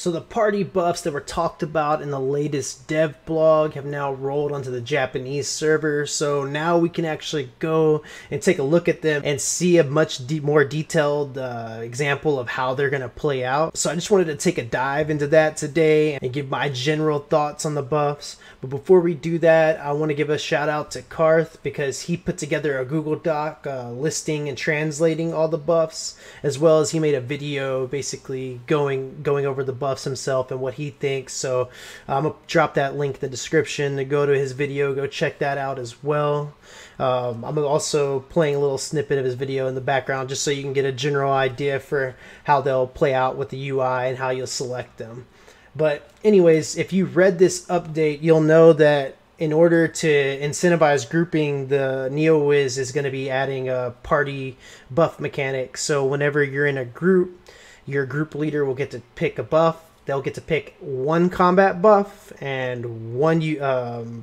So the party buffs that were talked about in the latest dev blog have now rolled onto the Japanese server. So now we can actually go and take a look at them and see a much more detailed example of how they're going to play out. So I just wanted to take a dive into that today and give my general thoughts on the buffs. But before we do that, I want to give a shout out to Karth because he put together a Google Doc listing and translating all the buffs, as well as he made a video basically going over the buffs himself and what he thinks. So I'm gonna drop that link in the description to go to his video. Go check that out as well. I'm also playing a little snippet of his video in the background just so you can get a general idea for how they'll play out with the UI and how you'll select them. But anyways, if you read this update, you'll know that in order to incentivize grouping, the NeoWiz is going to be adding a party buff mechanic. So whenever you're in a group, your group leader will get to pick a buff. They'll get to pick one combat buff and one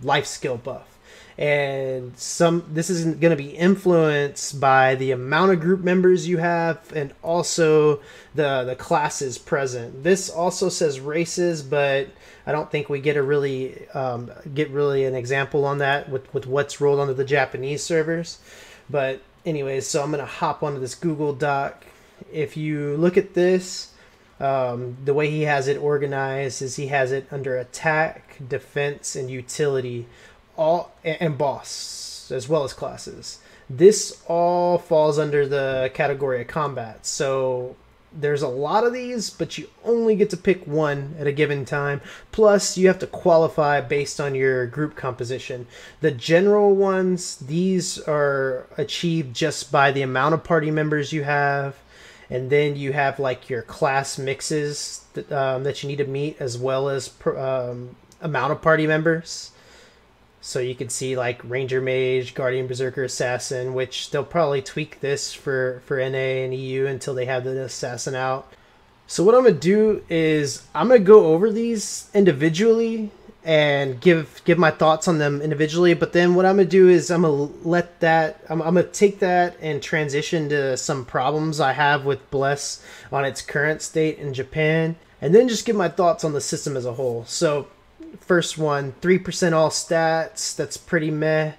life skill buff. And this is going to be influenced by the amount of group members you have and also the classes present. This also says races, but I don't think we get a really an example on that with what's rolled onto the Japanese servers. But anyways, so I'm going to hop onto this Google Doc. If you look at this, the way he has it organized is he has it under attack, defense, and utility, all and boss, as well as classes. This all falls under the category of combat. So there's a lot of these, but you only get to pick one at a given time. Plus, you have to qualify based on your group composition. The general ones, these are achieved just by the amount of party members you have. And then you have like your class mixes that you need to meet, as well as amount of party members. So you can see like Ranger Mage, Guardian Berserker, Assassin, which they'll probably tweak this for NA and EU until they have the Assassin out. So what I'm going to do is I'm going to go over these individually and give my thoughts on them individually. But then what I'm going to do is I'm going to take that and transition to some problems I have with Bless on its current state in Japan. And then just give my thoughts on the system as a whole. So first one, 3% all stats. That's pretty meh.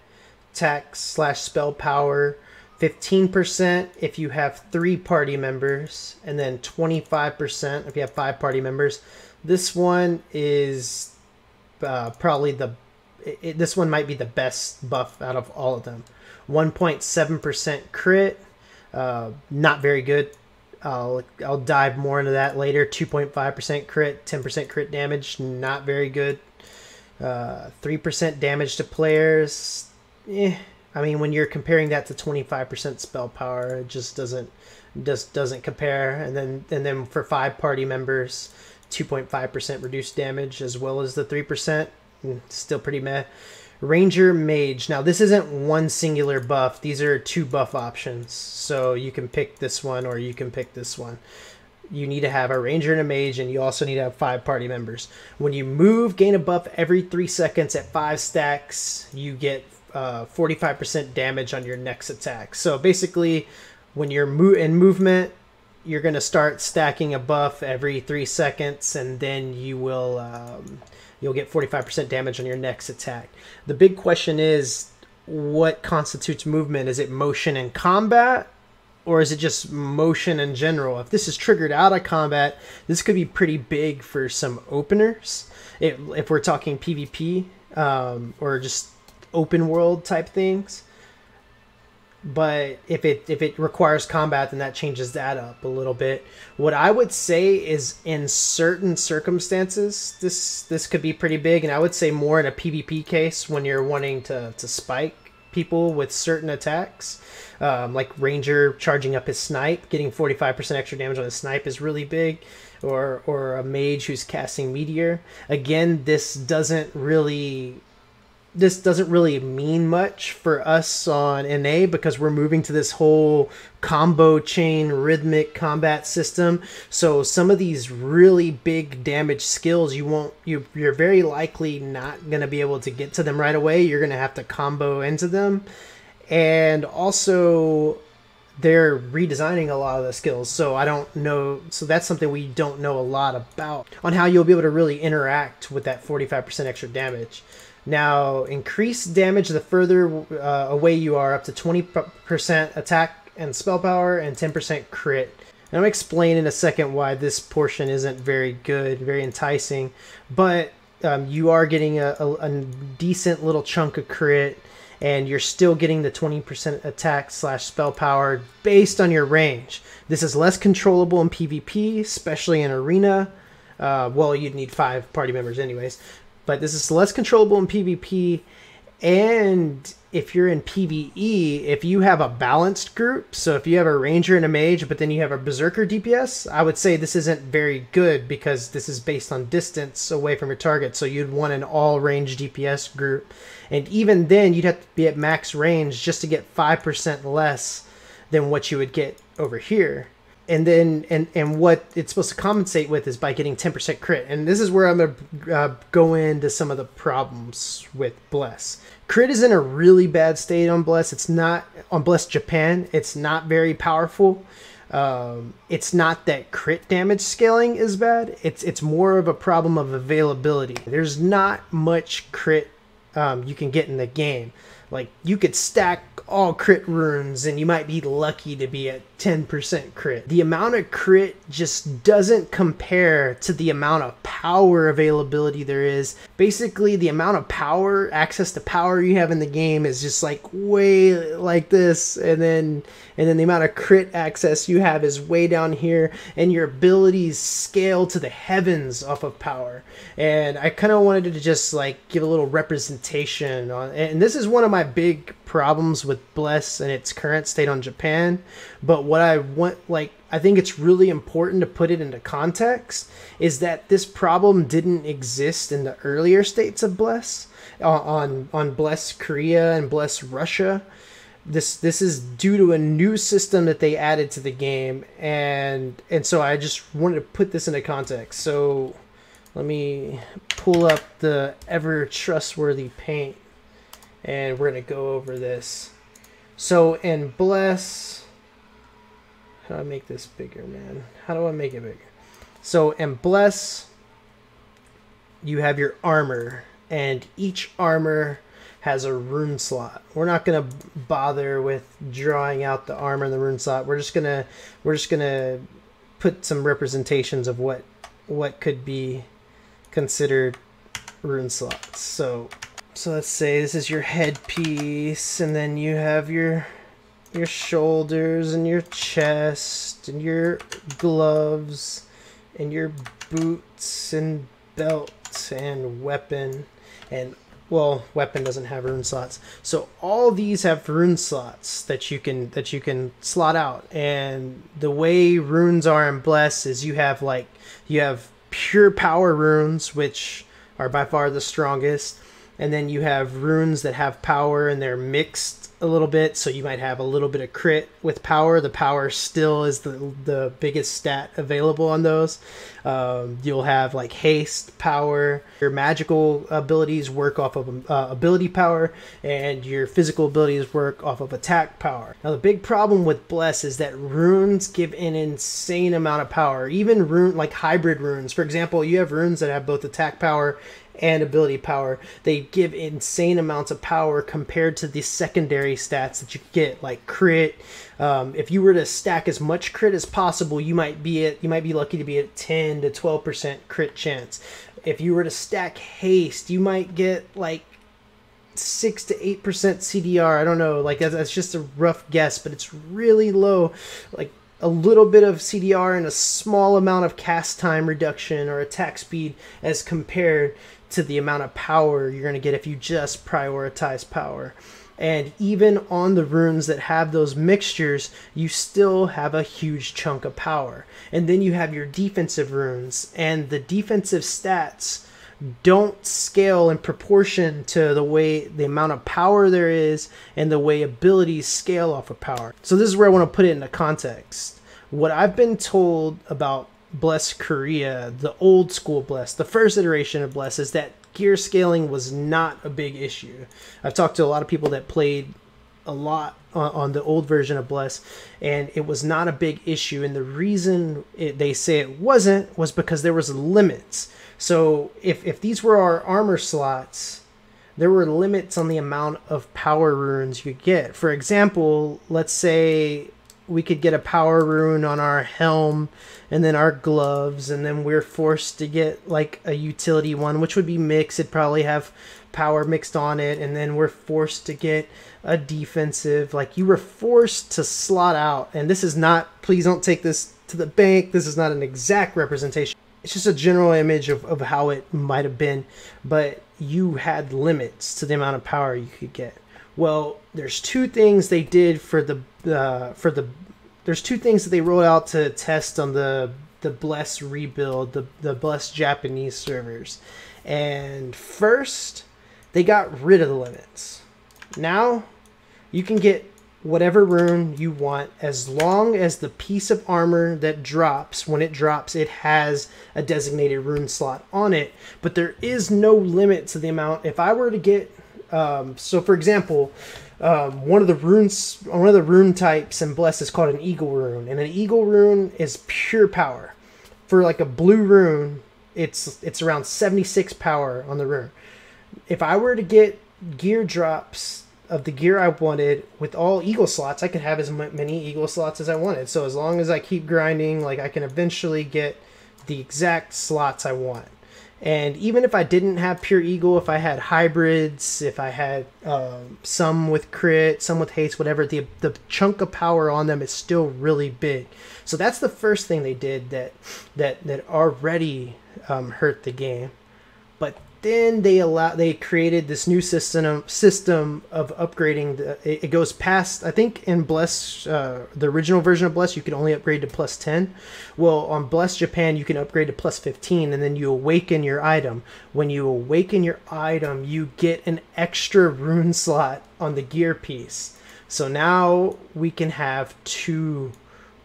Attack / spell power. 15% if you have 3 party members. And then 25% if you have 5 party members. This one is probably this one might be the best buff out of all of them. 1.7% crit. Not very good. I'll dive more into that later. 2.5% crit, 10% crit damage, not very good. 3% damage to players. I mean, when you're comparing that to 25% spell power, it just doesn't compare. And then for 5 party members, 2.5% reduced damage as well as the 3%. Still pretty meh. Ranger Mage. Now this isn't one singular buff. These are 2 buff options. So you can pick this one or you can pick this one. You need to have a Ranger and a Mage, and you also need to have 5 party members. When you move, gain a buff every 3 seconds at 5 stacks. You get 45% damage on your next attack. So basically, when you're in movement, you're going to start stacking a buff every 3 seconds, and then you will you'll get 45% damage on your next attack. The big question is, what constitutes movement? Is it motion in combat, or is it just motion in general? If this is triggered out of combat, this could be pretty big for some openers. If we're talking PvP or just open world type things. But if it requires combat, then that changes that up a little bit. What I would say is, in certain circumstances, this could be pretty big, and I would say more in a PvP case when you're wanting to spike people with certain attacks. Like Ranger charging up his snipe, getting 45% extra damage on his snipe is really big. Or a mage who's casting Meteor. Again, this doesn't really mean much for us on NA because we're moving to this whole combo chain rhythmic combat system. So some of these really big damage skills, you're very likely not going to be able to get to them right away. You're going to have to combo into them. And also they're redesigning a lot of the skills, so I don't know. So that's something we don't know a lot about on how you'll be able to really interact with that 45% extra damage. Now, increased damage the further away you are, up to 20% attack and spell power and 10% crit. And I'm going to explain in a second why this portion isn't very good, very enticing, but you are getting a decent little chunk of crit, and you're still getting the 20% attack / spell power based on your range. This is less controllable in PvP, especially in Arena. Well, you'd need 5 party members anyways, but this is less controllable in PvP. And if you're in PvE, if you have a balanced group, so if you have a ranger and a mage, but then you have a berserker DPS, I would say this isn't very good because this is based on distance away from your target. So you'd want an all range DPS group. And even then, you'd have to be at max range just to get 5% less than what you would get over here. And then, and what it's supposed to compensate with is by getting 10% crit. And this is where I'm going to go into some of the problems with Bless. Crit is in a really bad state on Bless. It's not, on Bless Japan, it's not very powerful. It's not that crit damage scaling is bad. It's more of a problem of availability. There's not much crit you can get in the game. Like, you could stack all crit runes and you might be lucky to be at 10% crit. The amount of crit just doesn't compare to the amount of power availability there is. Basically, the amount of power, access to power you have in the game is just like way like this, and then the amount of crit access you have is way down here, and your abilities scale to the heavens off of power. And I kind of wanted to just like give a little representation on, and this is one of my big problems with Bless and its current state on Japan. But what I want, like, I think it's really important to put it into context, is that this problem didn't exist in the earlier states of Bless, on Bless Korea and Bless Russia. This is due to a new system that they added to the game, and so I just wanted to put this into context. So let me pull up the Ever Trustworthy Paint, and we're gonna go over this. So in Bless, how do I make this bigger, man? How do I make it bigger? So in Bless, you have your armor, and each armor has a rune slot. We're not gonna bother with drawing out the armor and the rune slot. We're just gonna put some representations of what could be considered rune slots. So let's say this is your headpiece, and then you have your shoulders and your chest and your gloves and your boots and belt and weapon, and well, weapon doesn't have rune slots. So all these have rune slots that you can slot out. And the way runes are in Bless is you have pure power runes, which are by far the strongest. And then you have runes that have power and they're mixed a little bit. So you might have a little bit of crit with power. The power still is the biggest stat available on those. You'll have like haste power. Your magical abilities work off of ability power, and your physical abilities work off of attack power. Now the big problem with Bless is that runes give an insane amount of power. Even like hybrid runes. For example, you have runes that have both attack power and ability power. They give insane amounts of power compared to the secondary stats that you get, like crit. If you were to stack as much crit as possible, you might be lucky to be at 10 to 12% crit chance. If you were to stack haste, you might get like 6 to 8% CDR. I don't know, like that's just a rough guess, but it's really low. Like a little bit of CDR and a small amount of cast time reduction or attack speed as compared to the amount of power you're going to get if you just prioritize power. And even on the runes that have those mixtures, you still have a huge chunk of power. And then you have your defensive runes, and the defensive stats don't scale in proportion to the amount of power there is and the way abilities scale off of power. So this is where I want to put it into context. What I've been told about Bless Korea, the old school Bless, the first iteration of Bless, is that gear scaling was not a big issue. I've talked to a lot of people that played a lot on the old version of Bless, and it was not a big issue. And the reason they say it wasn't was because there was limits. So if these were our armor slots, there were limits on the amount of power runes you could get. For example, let's say we could get a power rune on our helm and then our gloves, and then we're forced to get like a utility one, which would be mixed. It'd probably have power mixed on it, and then we're forced to get a defensive. Like, you were forced to slot out. And this is not, please don't take this to the bank, this is not an exact representation. It's just a general image of how it might have been, but you had limits to the amount of power you could get. Well, there's two things they did there's two things that they rolled out to test on the Bless rebuild, the Bless Japanese servers. And first, they got rid of the limits. Now, you can get whatever rune you want as long as the piece of armor that drops, when it drops, it has a designated rune slot on it. But there is no limit to the amount. If I were to get, so for example, one of the rune types in Bless is called an eagle rune, and an eagle rune is pure power. For like a blue rune, it's around 76 power on the rune. If I were to get gear drops of the gear I wanted with all eagle slots, I could have as many eagle slots as I wanted. So as long as I keep grinding, like, I can eventually get the exact slots I want. And even if I didn't have pure eagle, if I had hybrids, if I had some with crit, some with haste, whatever, the chunk of power on them is still really big. So that's the first thing they did that already hurt the game. But then they created this new system of upgrading. It goes past, I think in Bless, the original version of Bless, you could only upgrade to plus 10. Well, on Bless Japan, you can upgrade to plus 15, and then you awaken your item. When you awaken your item, you get an extra rune slot on the gear piece. So now we can have 2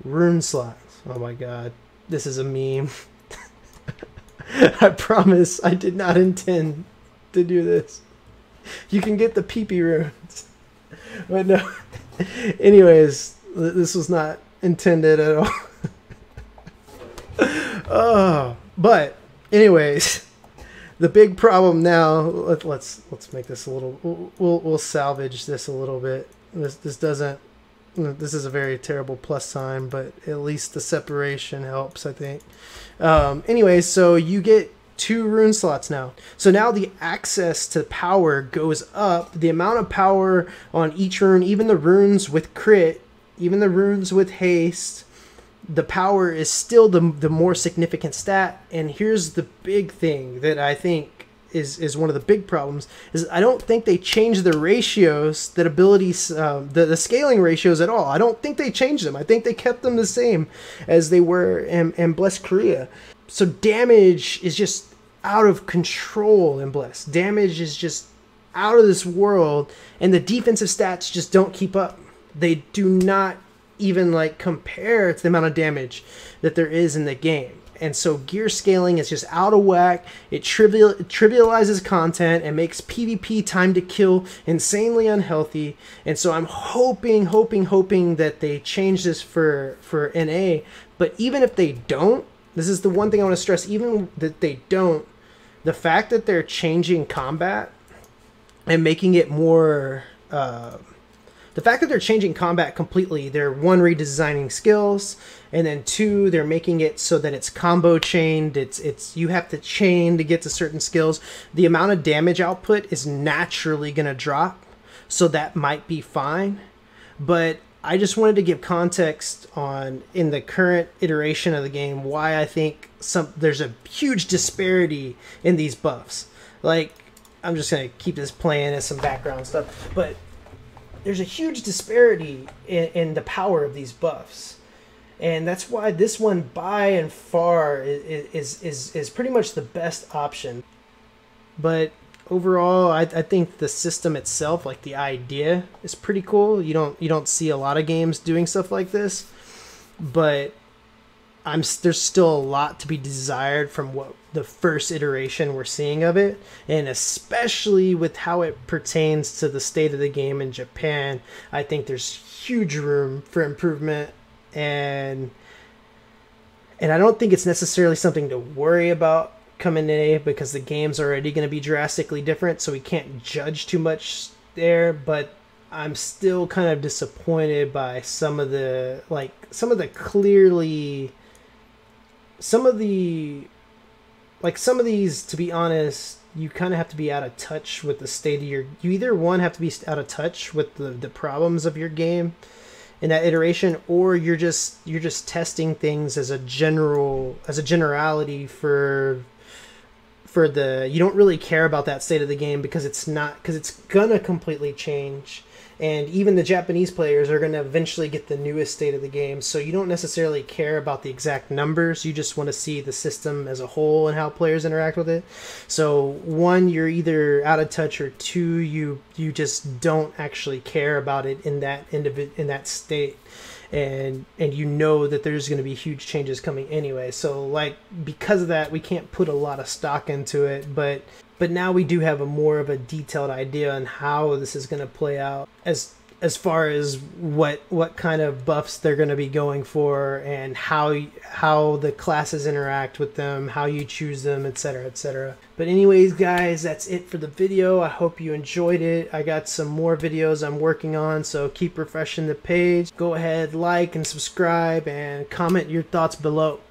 rune slots. Oh my god, this is a meme. I promise I did not intend to do this. You can get the PP runes. But no. Anyways, this was not intended at all. Oh, but anyways, the big problem now, let's make this a little, we'll salvage this a little bit. This is a very terrible plus sign, but at least the separation helps, I think. Anyways, so you get 2 rune slots now. So now the access to power goes up. The amount of power on each rune, even the runes with crit, even the runes with haste, the power is still the more significant stat. And here's the big thing that I think is one of the big problems, is I don't think they changed the ratios, that abilities, the scaling ratios at all. I don't think they changed them. I think they kept them the same as they were in Bless Korea. So damage is just out of control in Bless. Damage is just out of this world, and the defensive stats just don't keep up. They do not even like compare to the amount of damage that there is in the game. And so gear scaling is just out of whack. It trivializes content and makes PvP time to kill insanely unhealthy. And so I'm hoping that they change this for NA. But even if they don't, this is the one thing I want to stress, even that they don't, the fact that they're changing combat and making it more... the fact that they're changing combat completely, they're 1, redesigning skills, and then 2, they're making it so that it's combo chained. It's you have to chain to get to certain skills. The amount of damage output is naturally going to drop, so that might be fine. But I just wanted to give context on, in the current iteration of the game, why I think there's a huge disparity in these buffs. Like, I'm just going to keep this playing as some background stuff, but there's a huge disparity in the power of these buffs, and that's why this one by and far is pretty much the best option. But overall, I think the system itself, like the idea, is pretty cool. You don't see a lot of games doing stuff like this, but there's still a lot to be desired from what the first iteration we're seeing of it, and especially with how it pertains to the state of the game in Japan. I think there's huge room for improvement, and I don't think it's necessarily something to worry about coming in, because the game's already going to be drastically different, so we can't judge too much there. But I'm still kind of disappointed by some of the these, to be honest. You kind of have to be out of touch with the state of you either one have to be out of touch with the problems of your game in that iteration, or you're just testing things as a generality for you don't really care about that state of the game, because it's gonna completely change. And even the Japanese players are going to eventually get the newest state of the game, so you don't necessarily care about the exact numbers. You just want to see the system as a whole and how players interact with it. So one, you're either out of touch, or two, you just don't actually care about it in that state. And you know that there's going to be huge changes coming anyway. So like, because of that, we can't put a lot of stock into it, but now we do have a more of a detailed idea on how this is going to play out, as far as what kind of buffs they're going to be going for, and how the classes interact with them, how you choose them, etc., etc. But anyways, guys, that's it for the video. I hope you enjoyed it. I got some more videos I'm working on, so keep refreshing the page. Go ahead, like and subscribe, and comment your thoughts below.